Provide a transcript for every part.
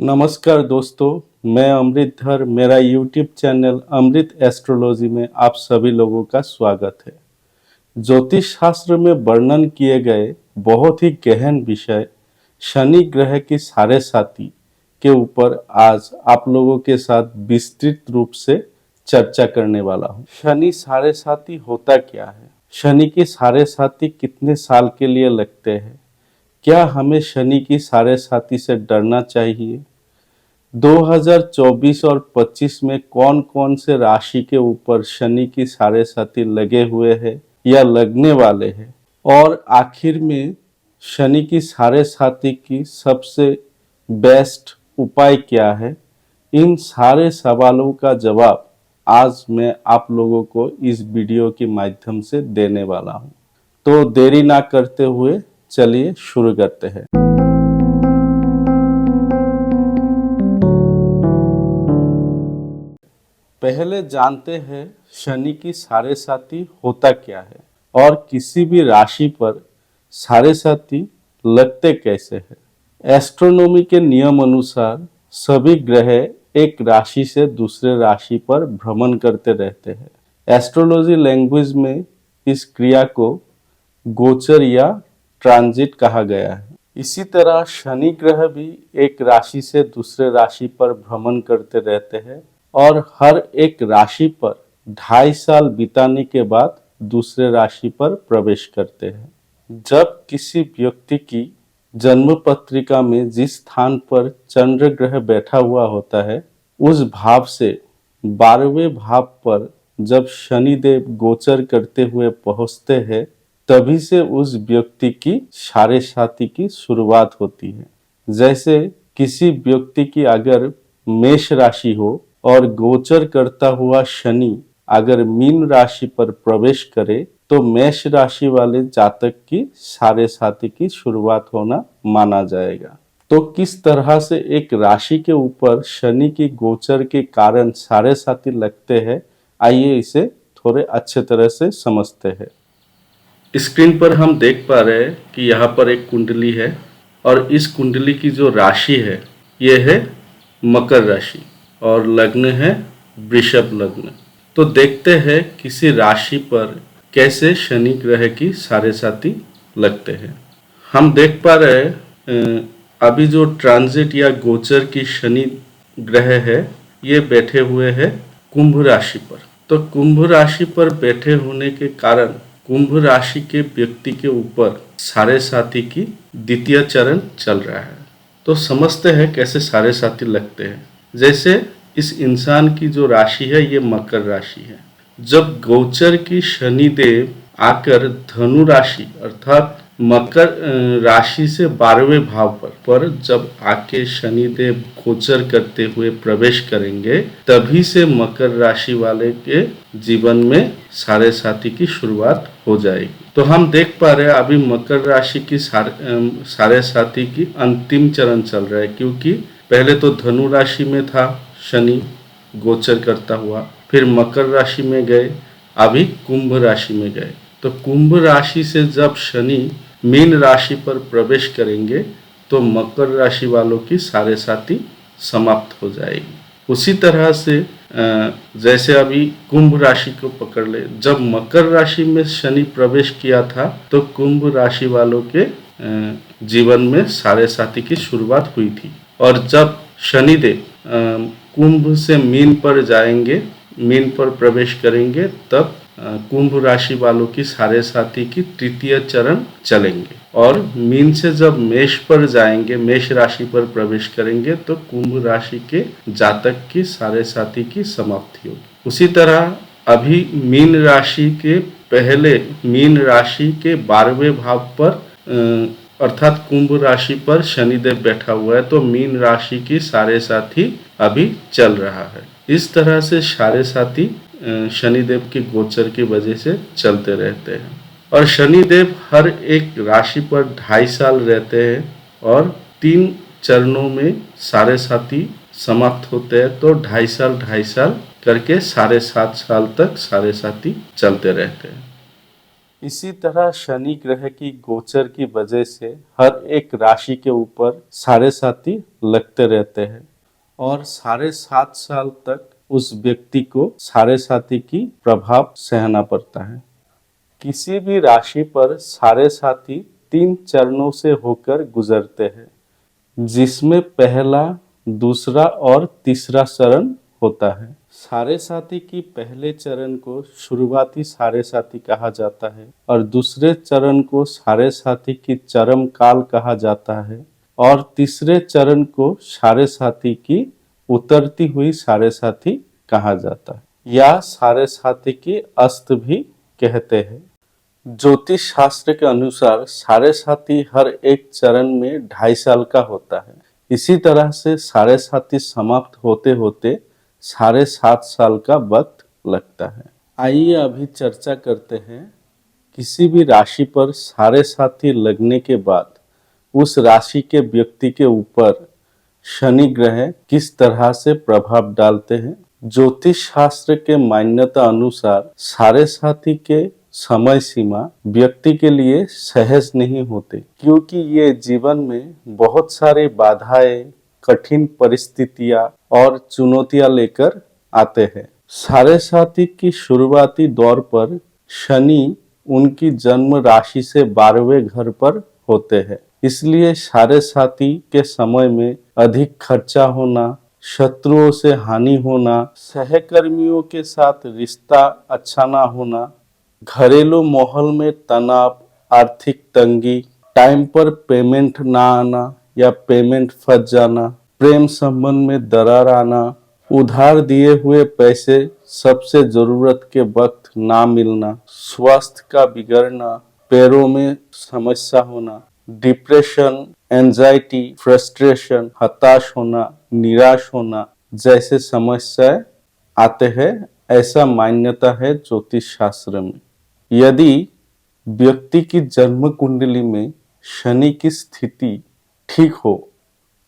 नमस्कार दोस्तों, मैं अमृतधर। मेरा यूट्यूब चैनल अमृत एस्ट्रोलॉजी में आप सभी लोगों का स्वागत है। ज्योतिष शास्त्र में वर्णन किए गए बहुत ही गहन विषय शनि ग्रह की साढ़े साती के ऊपर आज आप लोगों के साथ विस्तृत रूप से चर्चा करने वाला हूँ। शनि साढ़े साती होता क्या है? शनि की साढ़े साती कितने साल के लिए लगते हैं? क्या हमें शनि की साढ़े साती से डरना चाहिए? 2024 और 25 में कौन कौन से राशि के ऊपर शनि की साढ़े साती लगे हुए हैं या लगने वाले हैं, और आखिर में शनि की साढ़े साती की सबसे बेस्ट उपाय क्या है? इन सारे सवालों का जवाब आज मैं आप लोगों को इस वीडियो के माध्यम से देने वाला हूं। तो देरी ना करते हुए चलिए शुरू करते हैं। पहले जानते हैं शनि की साढ़े साती होता क्या है और किसी भी राशि पर साढ़े साती लगते कैसे हैं। एस्ट्रोनॉमी के नियम अनुसार सभी ग्रह एक राशि से दूसरे राशि पर भ्रमण करते रहते हैं। एस्ट्रोलॉजी लैंग्वेज में इस क्रिया को गोचर या ट्रांजिट कहा गया है। इसी तरह शनि ग्रह भी एक राशि से दूसरे राशि पर भ्रमण करते रहते हैं और हर एक राशि पर 2.5 साल बिताने के बाद दूसरे राशि पर प्रवेश करते हैं। जब किसी व्यक्ति की जन्म पत्रिका में जिस स्थान पर चंद्र ग्रह बैठा हुआ होता है, उस भाव से 12वें भाव पर जब शनिदेव गोचर करते हुए पहुंचते हैं, तभी से उस व्यक्ति की साढ़े साती की शुरुआत होती है। जैसे किसी व्यक्ति की अगर मेष राशि हो और गोचर करता हुआ शनि अगर मीन राशि पर प्रवेश करे, तो मेष राशि वाले जातक की साढ़े साती की शुरुआत होना माना जाएगा। तो किस तरह से एक राशि के ऊपर शनि की गोचर के कारण साढ़े साती लगते हैं, आइए इसे थोड़े अच्छे तरह से समझते हैं। स्क्रीन पर हम देख पा रहे हैं कि यहाँ पर एक कुंडली है और इस कुंडली की जो राशि है ये है मकर राशि और लग्न है वृषभ लग्न। तो देखते हैं किसी राशि पर कैसे शनि ग्रह की साढ़े साती लगते हैं। हम देख पा रहे हैं अभी जो ट्रांजिट या गोचर की शनि ग्रह है ये बैठे हुए हैं कुंभ राशि पर। तो कुंभ राशि पर बैठे होने के कारण कुंभ राशि के व्यक्ति के ऊपर साढ़े साती की द्वितीय चरण चल रहा है। तो समझते हैं कैसे साढ़े साती लगते हैं। जैसे इस इंसान की जो राशि है ये मकर राशि है। जब गोचर की शनिदेव आकर धनु राशि अर्थात मकर राशि से 12वें भाव पर जब आके शनिदेव गोचर करते हुए प्रवेश करेंगे, तभी से मकर राशि वाले के जीवन में साढ़े साती की शुरुआत हो जाएगी। तो हम देख पा रहे हैं अभी मकर राशि की साढ़े साती की अंतिम चरण चल रहा है, क्योंकि पहले तो धनु राशि में था शनि गोचर करता हुआ, फिर मकर राशि में गए, अभी कुंभ राशि में गए। तो कुंभ राशि से जब शनि मीन राशि पर प्रवेश करेंगे तो मकर राशि वालों की साढ़े साती समाप्त हो जाएगी। उसी तरह से जैसे अभी कुंभ राशि को पकड़ ले, जब मकर राशि में शनि प्रवेश किया था तो कुंभ राशि वालों के जीवन में साढ़े साती की शुरुआत हुई थी। और जब शनिदेव कुंभ से मीन पर जाएंगे, मीन पर प्रवेश करेंगे, तब कुंभ राशि वालों की साढ़े साती की तृतीय चरण चलेंगे। और मीन से जब मेष पर जाएंगे, मेष राशि पर प्रवेश करेंगे, तो कुंभ राशि के जातक की साढ़े साती की समाप्ति होगी। उसी तरह अभी मीन राशि के पहले मीन राशि के 12वें भाव पर अर्थात कुंभ राशि पर शनिदेव बैठा हुआ है, तो मीन राशि की साढ़े साती अभी चल रहा है। इस तरह से साढ़े साती शनिदेव के गोचर की वजह से चलते रहते हैं। और शनिदेव हर एक राशि पर 2.5 साल रहते हैं और 3 चरणों में साढ़े साती समाप्त होते हैं। तो 2.5 साल करके 7.5 साल तक साढ़े साती चलते रहते हैं। इसी तरह शनि ग्रह की गोचर की वजह से हर एक राशि के ऊपर साढ़े साती लगते रहते हैं और 7.5 साल तक उस व्यक्ति को साढ़े साथी की प्रभाव सहना पड़ता है। किसी भी राशि पर साढ़े साथी 3 चरणों से होकर गुजरते हैं, जिसमें पहला, दूसरा और तीसरा चरण होता है। साढ़े साथी की पहले चरण को शुरुआती साढ़े साथी कहा जाता है और दूसरे चरण को साढ़े साथी की चरम काल कहा जाता है और तीसरे चरण को साढ़े साथी की उतरती हुई साढ़े साथी कहा जाता है या साढ़े साथी की अस्त भी कहते हैं। ज्योतिष शास्त्र के अनुसार साढ़े साथी हर एक चरण में 2.5 साल का होता है। इसी तरह से साढ़े साथी समाप्त होते होते 7.5 साल का वक्त लगता है। आइए अभी चर्चा करते हैं किसी भी राशि पर साढ़े साथी लगने के बाद उस राशि के व्यक्ति के ऊपर शनि ग्रह किस तरह से प्रभाव डालते हैं। ज्योतिष शास्त्र के मान्यता अनुसार साढ़े साथी के समय सीमा व्यक्ति के लिए सहज नहीं होते, क्योंकि ये जीवन में बहुत सारे बाधाएं, कठिन परिस्थितियां और चुनौतियां लेकर आते हैं। साढ़े साथी की शुरुआती दौर पर शनि उनकी जन्म राशि से 12वें घर पर होते हैं, इसलिए साढ़े साथी के समय में अधिक खर्चा होना, शत्रुओं से हानि होना, सहकर्मियों के साथ रिश्ता अच्छा ना होना, घरेलू माहौल में तनाव, आर्थिक तंगी, टाइम पर पेमेंट ना आना या पेमेंट फंस जाना, प्रेम संबंध में दरार आना, उधार दिए हुए पैसे सबसे जरूरत के वक्त ना मिलना, स्वास्थ्य का बिगड़ना, पैरों में समस्या होना, डिप्रेशन, एंजाइटी, फ्रस्ट्रेशन, हताश होना, निराश होना जैसे समस्याएं आते हैं, ऐसा मान्यता है ज्योतिष शास्त्र में। यदि व्यक्ति की जन्म कुंडली में शनि की स्थिति ठीक हो,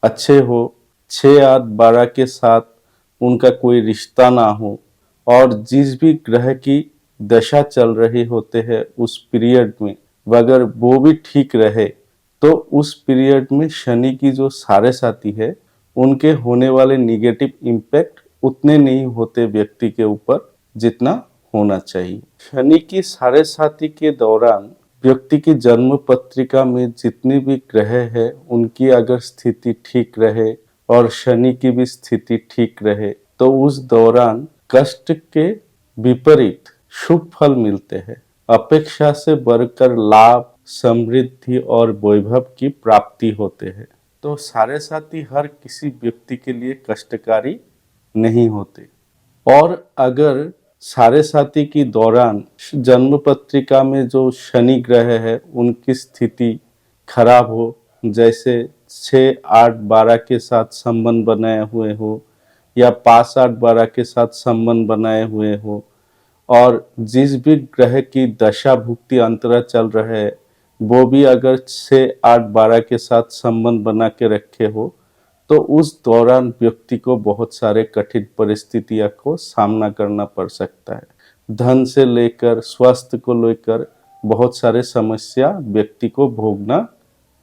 अच्छे हो, 6, 8, 12 के साथ उनका कोई रिश्ता ना हो और जिस भी ग्रह की दशा चल रही होते हैं उस पीरियड में अगर वो भी ठीक रहे, तो उस पीरियड में शनि की जो साढ़े साथी है उनके होने वाले निगेटिव इम्पैक्ट उतने नहीं होते व्यक्ति के ऊपर जितना होना चाहिए। शनि की साढ़े साथी के दौरान व्यक्ति की जन्म पत्रिका में जितनी भी ग्रह है उनकी अगर स्थिति ठीक रहे और शनि की भी स्थिति ठीक रहे, तो उस दौरान कष्ट के विपरीत शुभ फल मिलते हैं। अपेक्षा से बढ़कर लाभ, समृद्धि और वैभव की प्राप्ति होते हैं। तो साढ़े साथी हर किसी व्यक्ति के लिए कष्टकारी नहीं होते और अगर साढ़े साथी की दौरान जन्म पत्रिका में जो शनि ग्रह है उनकी स्थिति खराब हो, जैसे 6, 8, 12 के साथ संबंध बनाए हुए हो या 5, 8, 12 के साथ संबंध बनाए हुए हो और जिस भी ग्रह की दशा भुक्ति अंतरा चल रहे है वो भी अगर 6, 8, 12 के साथ संबंध बना के रखे हो, तो उस दौरान व्यक्ति को बहुत सारे कठिन परिस्थितियों को सामना करना पड़ सकता है। धन से लेकर स्वास्थ्य को लेकर बहुत सारे समस्या व्यक्ति को भोगना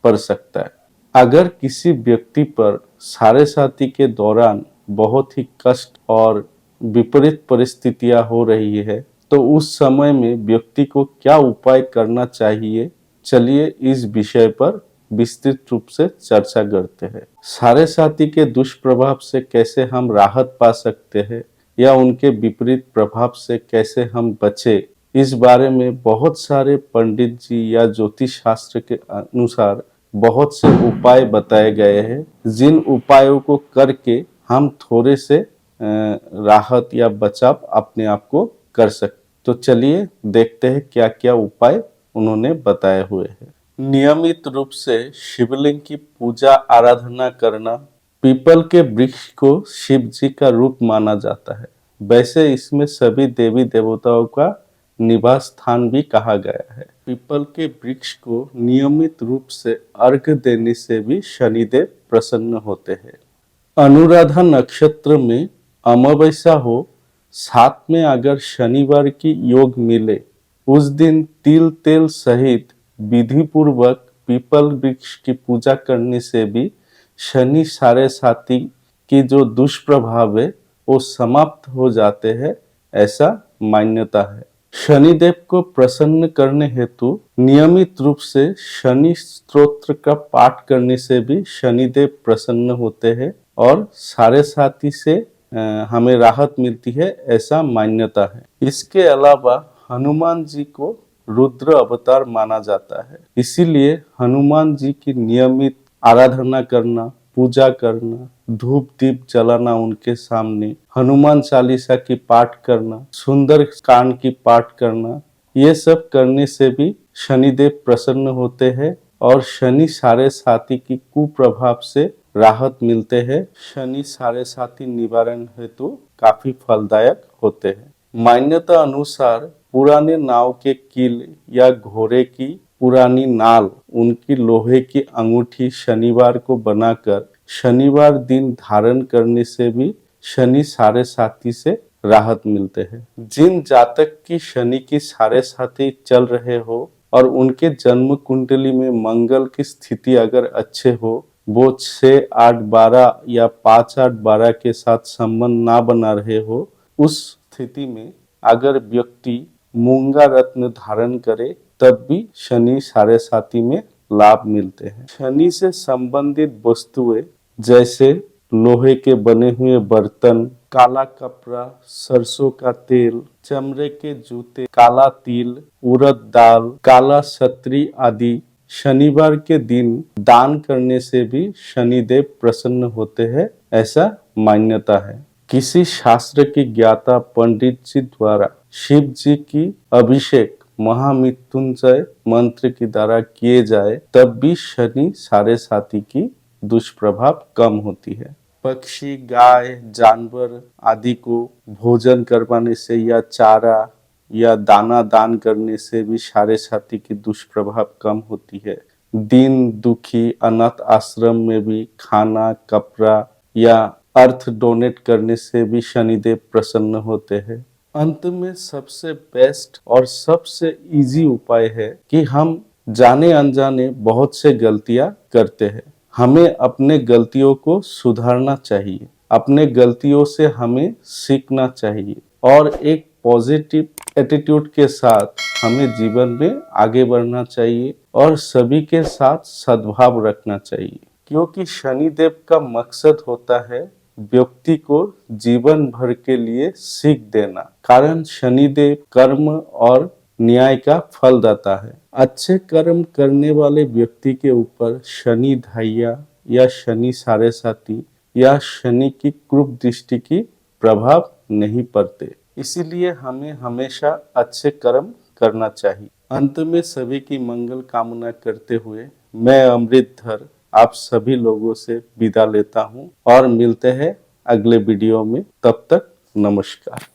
पड़ सकता है। अगर किसी व्यक्ति पर साढ़े साथी के दौरान बहुत ही कष्ट और विपरीत परिस्थितियां हो रही है, तो उस समय में व्यक्ति को क्या उपाय करना चाहिए, चलिए इस विषय पर विस्तृत रूप से चर्चा करते हैं। साढ़े साथी के दुष्प्रभाव से कैसे हम राहत पा सकते हैं या उनके विपरीत प्रभाव से कैसे हम बचे, इस बारे में बहुत सारे पंडित जी या ज्योतिष शास्त्र के अनुसार बहुत से उपाय बताए गए हैं, जिन उपायों को करके हम थोड़े से राहत या बचाव अपने आप को कर सकते। तो चलिए देखते हैं क्या क्या उपाय उन्होंने बताए हुए हैं। नियमित रूप से शिवलिंग की पूजा आराधना करना। पीपल के वृक्ष को शिव जी का रूप माना जाता है, वैसे इसमें सभी देवी देवताओं का निवास स्थान भी कहा गया है। पीपल के वृक्ष को नियमित रूप से अर्घ देने से भी शनिदेव प्रसन्न होते हैं। अनुराधा नक्षत्र में अमावस्या हो, साथ में अगर शनिवार की योग मिले, उस दिन तिल तेल सहित विधि पूर्वक पीपल वृक्ष की पूजा करने से भी शनि साढ़े साथी की जो दुष्प्रभाव है वो समाप्त हो जाते हैं, ऐसा मान्यता है। शनिदेव को प्रसन्न करने हेतु नियमित रूप से शनि स्तोत्र का पाठ करने से भी शनिदेव प्रसन्न होते हैं और साढ़े साथी से हमें राहत मिलती है, ऐसा मान्यता है। इसके अलावा हनुमान जी को रुद्र अवतार माना जाता है, इसीलिए हनुमान जी की नियमित आराधना करना, पूजा करना, धूप दीप जलाना उनके सामने, हनुमान चालीसा की पाठ करना, सुंदर कांड की पाठ करना, ये सब करने से भी शनिदेव प्रसन्न होते हैं और शनि साढ़े साथी की कुप्रभाव से राहत मिलते हैं। शनि साढ़े साथी निवारण हेतु काफी फलदायक होते हैं। मान्यता अनुसार पुराने नाव के कील या घोड़े की पुरानी नाल, उनकी लोहे की अंगूठी शनिवार को बनाकर शनिवार दिन धारण करने से भी शनि साढ़े साथी से राहत मिलते हैं। जिन जातक की शनि की साढ़े साथी चल रहे हो और उनके जन्म कुंडली में मंगल की स्थिति अगर अच्छे हो, वो 6, 8, 12 या 5, 8, 12 के साथ संबंध ना बना रहे हो, उस स्थिति में अगर व्यक्ति मूंगा रत्न धारण करे तब भी शनि साढ़े साथी में लाभ मिलते हैं। शनि से संबंधित वस्तुएं जैसे लोहे के बने हुए बर्तन, काला कपड़ा, सरसों का तेल, चमड़े के जूते, काला तिल, उड़द दाल, काला छतरी आदि शनिवार के दिन दान करने से भी शनिदेव प्रसन्न होते हैं, ऐसा मान्यता है। किसी शास्त्र की ज्ञाता पंडित जी द्वारा शिव जी की अभिषेक महामृत्युंजय मंत्र के द्वारा किए जाए तब भी शनि साढ़े साथी की दुष्प्रभाव कम होती है। पक्षी, गाय, जानवर आदि को भोजन करवाने से या चारा या दाना दान करने से भी साढ़े साथी की दुष्प्रभाव कम होती है। दीन दुखी अनाथ आश्रम में भी खाना, कपड़ा या अर्थ डोनेट करने से भी शनिदेव प्रसन्न होते हैं। अंत में सबसे बेस्ट और सबसे इजी उपाय है कि हम जाने अनजाने बहुत से गलतियां करते हैं। हमें अपने गलतियों को सुधारना चाहिए, अपने गलतियों से हमें सीखना चाहिए और एक पॉजिटिव एटीट्यूड के साथ हमें जीवन में आगे बढ़ना चाहिए और सभी के साथ सद्भाव रखना चाहिए, क्योंकि शनिदेव का मकसद होता है व्यक्ति को जीवन भर के लिए सीख देना। कारण शनिदेव कर्म और न्याय का फलदाता है। अच्छे कर्म करने वाले व्यक्ति के ऊपर शनि ढैया या शनि साढ़े साथी या शनि की क्रूप दृष्टि की प्रभाव नहीं पड़ते, इसीलिए हमें हमेशा अच्छे कर्म करना चाहिए। अंत में सभी की मंगल कामना करते हुए मैं अमृतधर आप सभी लोगों से विदा लेता हूं और मिलते हैं अगले वीडियो में। तब तक नमस्कार।